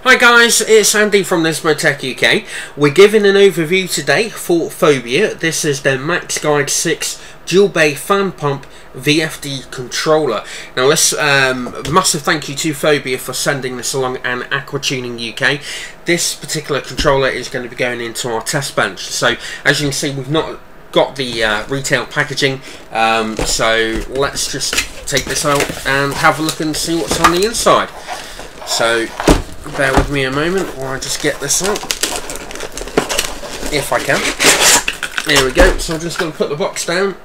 Hi guys, it's Andy from Tech UK. We're giving an overview today for Phobya. This is their MaxGuide 6 DualBay fan pump VFD controller. Now let's massive thank you to Phobya for sending this along and Aquatuning UK. This particular controller is going to be going into our test bench. So as you can see, we've not got the retail packaging, so let's just take this out and have a look and see what's on the inside. So bear with me a moment while I just get this out, if I can. There we go. So I'm just going to put the box down,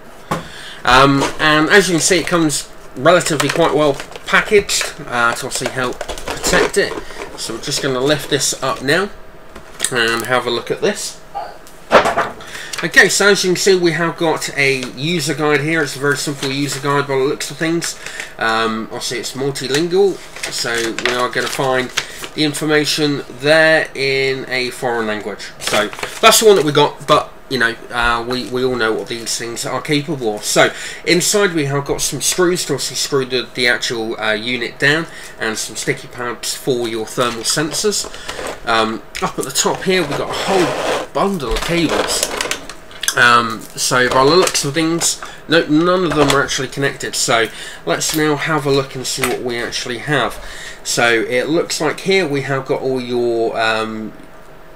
and as you can see, it comes relatively quite well packaged to obviously help protect it. So we're just going to lift this up now and have a look at this. Okay, so as you can see, we have got a user guide here. It's a very simple user guide by the looks of things. Obviously it's multilingual, so we are going to find the information there in a foreign language. So that's the one that we got, but you know, we all know what these things are capable of. So inside we have got some screws to obviously screw the actual unit down, and some sticky pads for your thermal sensors. Up at the top here we've got a whole bundle of cables. So by the looks of things, no, none of them are actually connected. So let's now have a look and see what we actually have. So it looks like here we have got all your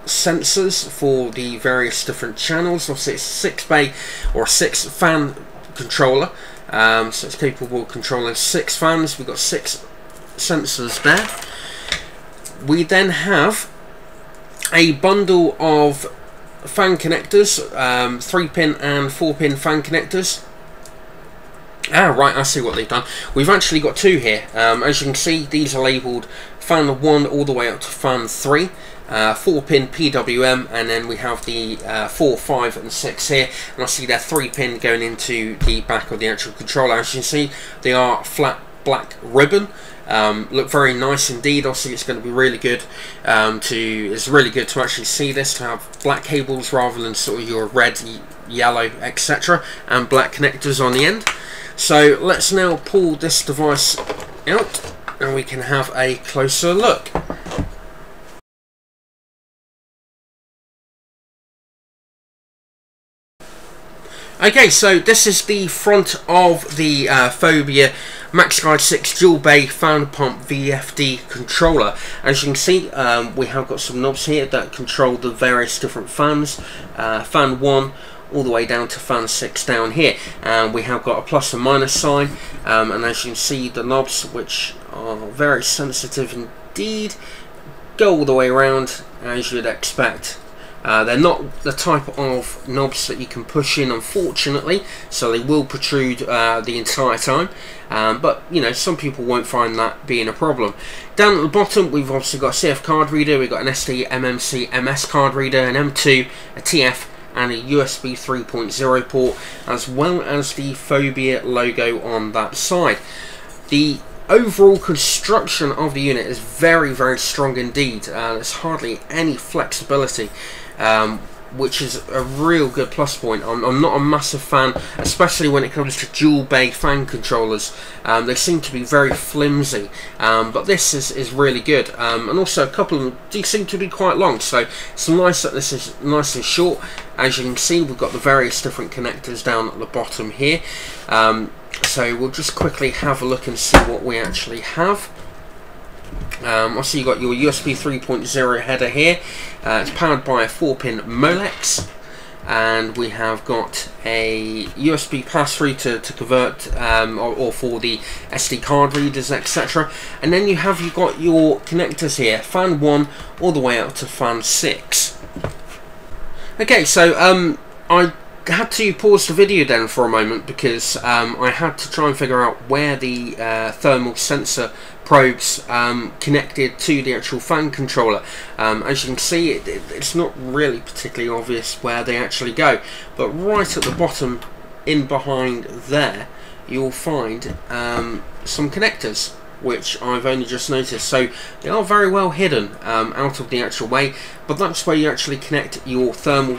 sensors for the various different channels. Obviously it's a 6-bay or a 6-fan controller, so it's capable of controlling 6 fans. We've got 6 sensors there. We then have a bundle of fan connectors, 3-pin and 4-pin fan connectors. Right, I see what they've done. We've actually got 2 here. As you can see, these are labelled fan 1 all the way up to fan 3. 4-pin PWM, and then we have the 4, 5 and 6 here, and I see they're 3-pin going into the back of the actual controller. As you can see, they are flat black ribbon. Look very nice indeed. Obviously it's going to be really good to actually see this, to have black cables rather than sort of your red, yellow, etc., and black connectors on the end. So let's now pull this device out and we can have a closer look. Okay, so this is the front of the Phobya MaxGuide 6 DualBay fan pump VFD controller. As you can see, we have got some knobs here that control the various different fans. Fan 1 all the way down to fan 6 down here. And we have got a plus and minus sign. And as you can see, the knobs, which are very sensitive indeed, go all the way around as you'd expect. They're not the type of knobs that you can push in, unfortunately, so they will protrude the entire time, but you know, some people won't find that being a problem. Down at the bottom we've obviously got a CF card reader, we've got an SD MMC MS card reader, an M2, a TF and a USB 3.0 port, as well as the Phobya logo on that side. The overall construction of the unit is very, very strong indeed. There's hardly any flexibility, which is a real good plus point. I'm not a massive fan, especially when it comes to DualBay fan controllers. They seem to be very flimsy, but this is really good. And also a couple of them do seem to be quite long, so it's nice that this is nice and short. As you can see, we've got the various different connectors down at the bottom here. So we'll just quickly have a look and see what we actually have. Also you've got your USB 3.0 header here. It's powered by a 4-pin Molex, and we have got a USB pass-through to convert or for the SD card readers, etc. And then you've got your connectors here, fan 1 all the way up to fan 6. Okay, so I had to pause the video then for a moment because I had to try and figure out where the thermal sensor probes connected to the actual fan controller. As you can see, it's not really particularly obvious where they actually go, but right at the bottom in behind there you'll find some connectors, which I've only just noticed. So they are very well hidden out of the actual way, but that's where you actually connect your thermal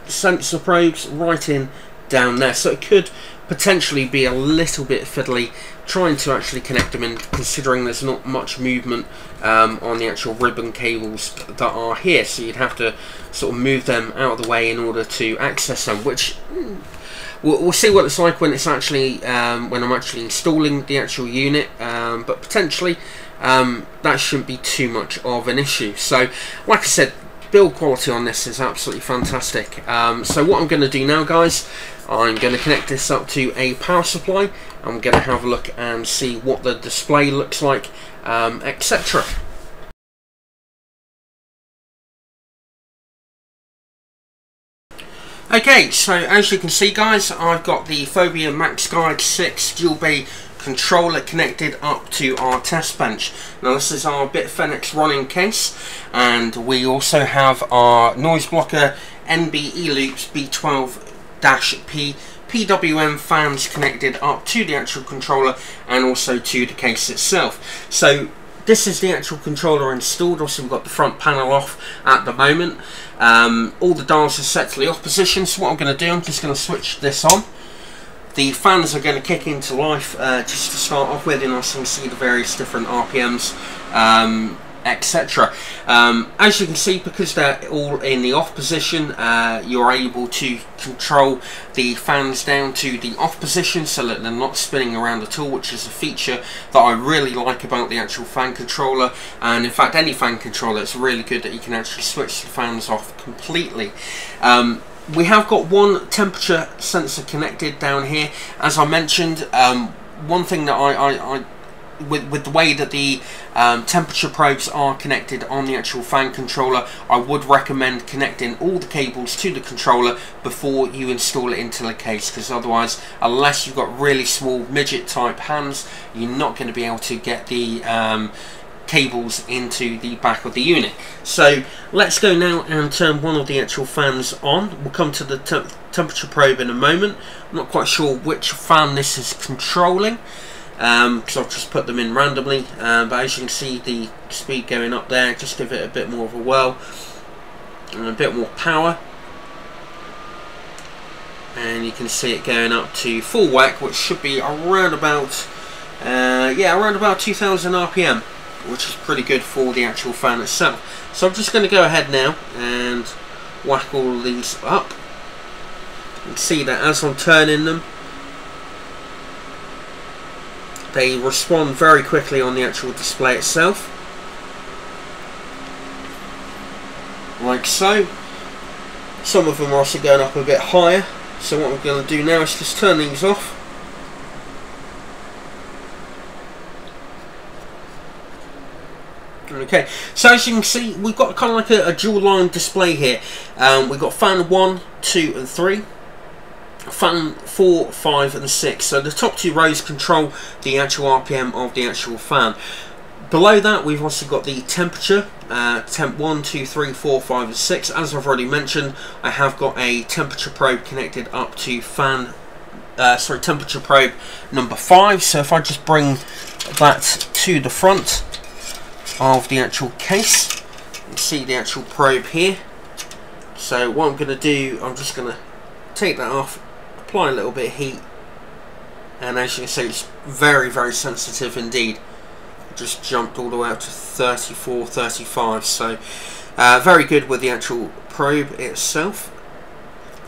sensor probes right in down there. So it could potentially be a little bit fiddly trying to actually connect them in, considering there's not much movement on the actual ribbon cables that are here, so you'd have to sort of move them out of the way in order to access them, which we'll see what it's like when it's actually when I'm actually installing the actual unit, but potentially that shouldn't be too much of an issue. So like I said, build quality on this is absolutely fantastic. So what I'm going to do now, guys, I'm going to connect this up to a power supply. I'm going to have a look and see what the display looks like, etc. Okay, so as you can see, guys, I've got the Phobya MaxGuide 6 DualBay controller connected up to our test bench. Now this is our Bitfenix running case, and we also have our noise blocker NBE loops B12-P PWM fans connected up to the actual controller and also to the case itself. So this is the actual controller installed. Also, we've got the front panel off at the moment. All the dials are set to the off position, so what I'm going to do, I'm just going to switch this on. The fans are going to kick into life just to start off with, and also you can see the various different RPMs, etc. As you can see, because they're all in the off position, you're able to control the fans down to the off position so that they're not spinning around at all, which is a feature that I really like about the actual fan controller. And in fact, any fan controller, it's really good that you can actually switch the fans off completely. We have got one temperature sensor connected down here. As I mentioned, one thing that with the way that the temperature probes are connected on the actual fan controller, I would recommend connecting all the cables to the controller before you install it into the case, because otherwise, unless you've got really small midget type hands, you're not going to be able to get the cables into the back of the unit. So let's go now and turn one of the actual fans on. We'll come to the temperature probe in a moment. I'm not quite sure which fan this is controlling, because I've just put them in randomly, but as you can see, the speed going up there, just give it a bit more of a whirl and a bit more power, and you can see it going up to full whack, which should be around about around about 2000 RPM, which is pretty good for the actual fan itself. So I'm just going to go ahead now and whack all these up. You can see that as I'm turning them, they respond very quickly on the actual display itself, like so. Some of them are also going up a bit higher, so what I'm going to do now is just turn these off. Okay, so as you can see, we've got kind of like a dual line display here. We've got fan 1, 2 and 3, fan 4, 5 and 6. So the top two rows control the actual RPM of the actual fan. Below that, we've also got the temperature, temp 1, 2, 3, 4, 5 and 6. As I've already mentioned, I have got a temperature probe connected up to temperature probe number 5. So if I just bring that to the front of the actual case, you can see the actual probe here. So what I'm going to do, I'm just going to take that off, apply a little bit of heat, and as you can see, it's very, very sensitive indeed. It just jumped all the way up to 34, 35, so very good with the actual probe itself.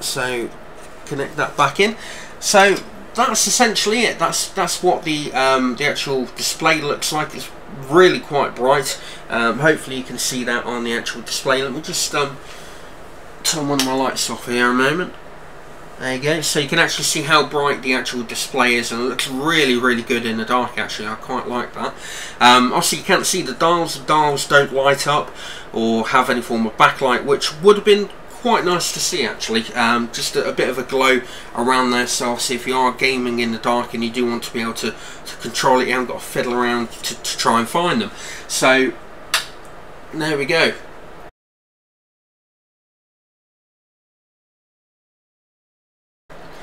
So connect that back in. So that's essentially it. That's what the actual display looks like. It's really quite bright. Hopefully you can see that on the actual display. Let me just turn one of my lights off here a moment. There you go. So you can actually see how bright the actual display is, and it looks really, really good in the dark. Actually, I quite like that. Obviously you can't see the dials. The dials don't light up or have any form of backlight, which would have been quite nice to see actually. Just a bit of a glow around there, so obviously if you are gaming in the dark and you do want to be able to control it, you haven't got to fiddle around to try and find them. So there we go.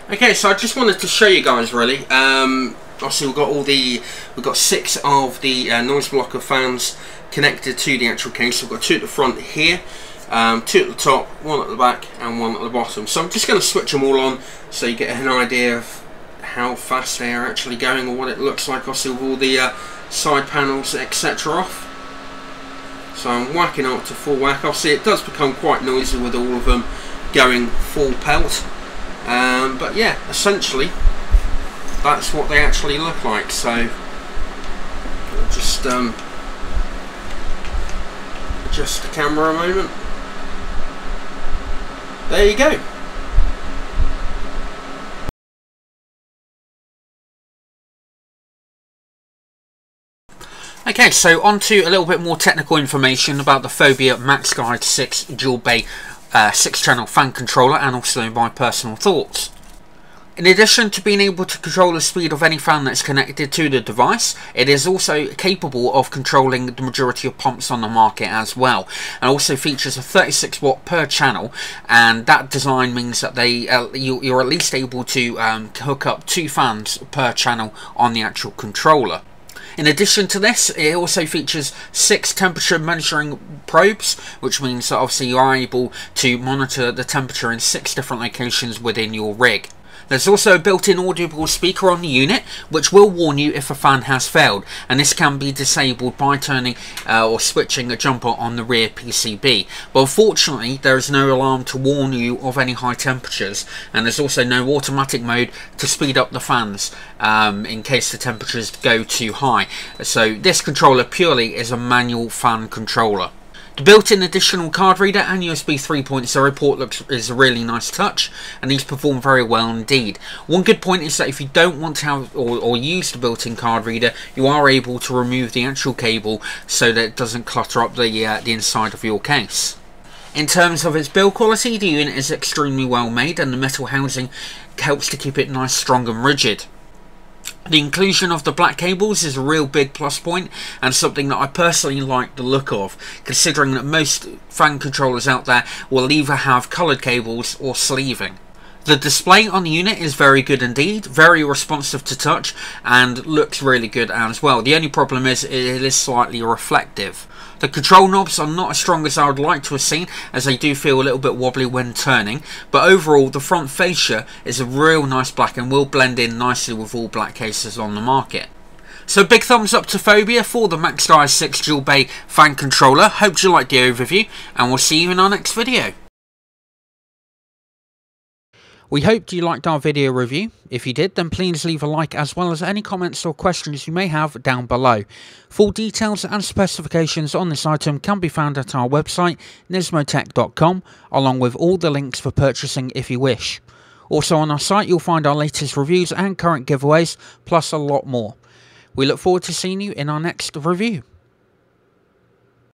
Okay, so I just wanted to show you guys really. Obviously we've got 6 of the noise blocker fans connected to the actual case. We've got 2 at the front here, 2 at the top, 1 at the back and 1 at the bottom. So I'm just going to switch them all on so you get an idea of how fast they are actually going, or what it looks like, obviously with all the side panels etc off. So I'm whacking out to full whack. Obviously it does become quite noisy with all of them going full pelt, but yeah, essentially that's what they actually look like. So I'll just adjust the camera a moment. There you go. Okay, so on to a little bit more technical information about the Phobya MaxGuide 6 DualBay 6-channel fan controller, and also my personal thoughts. In addition to being able to control the speed of any fan that's connected to the device, it is also capable of controlling the majority of pumps on the market as well, and also features a 36 watt per channel, and that design means that you're at least able to hook up 2 fans per channel on the actual controller. In addition to this, it also features 6 temperature measuring probes, which means that obviously you are able to monitor the temperature in 6 different locations within your rig. There's also a built-in Audible speaker on the unit, which will warn you if a fan has failed, and this can be disabled by turning or switching a jumper on the rear PCB. But unfortunately, there is no alarm to warn you of any high temperatures, and there's also no automatic mode to speed up the fans in case the temperatures go too high. So this controller purely is a manual fan controller. The built-in additional card reader and USB 3.0 port is a really nice touch, and these perform very well indeed. One good point is that if you don't want to have or use the built-in card reader, you are able to remove the actual cable so that it doesn't clutter up the inside of your case. In terms of its build quality, the unit is extremely well made, and the metal housing helps to keep it nice, strong and rigid. The inclusion of the black cables is a real big plus point, and something that I personally like the look of, considering that most fan controllers out there will either have coloured cables or sleeving. The display on the unit is very good indeed, very responsive to touch, and looks really good as well. The only problem is it is slightly reflective. The control knobs are not as strong as I would like to have seen, as they do feel a little bit wobbly when turning, but overall the front fascia is a real nice black and will blend in nicely with all black cases on the market. So big thumbs up to Phobya for the MaxGuide 6 DualBay fan controller. Hope you liked the overview, and we'll see you in our next video. We hoped you liked our video review. If you did, then please leave a like, as well as any comments or questions you may have down below. Full details and specifications on this item can be found at our website, nismotech.com, along with all the links for purchasing if you wish. Also on our site you'll find our latest reviews and current giveaways, plus a lot more. We look forward to seeing you in our next review.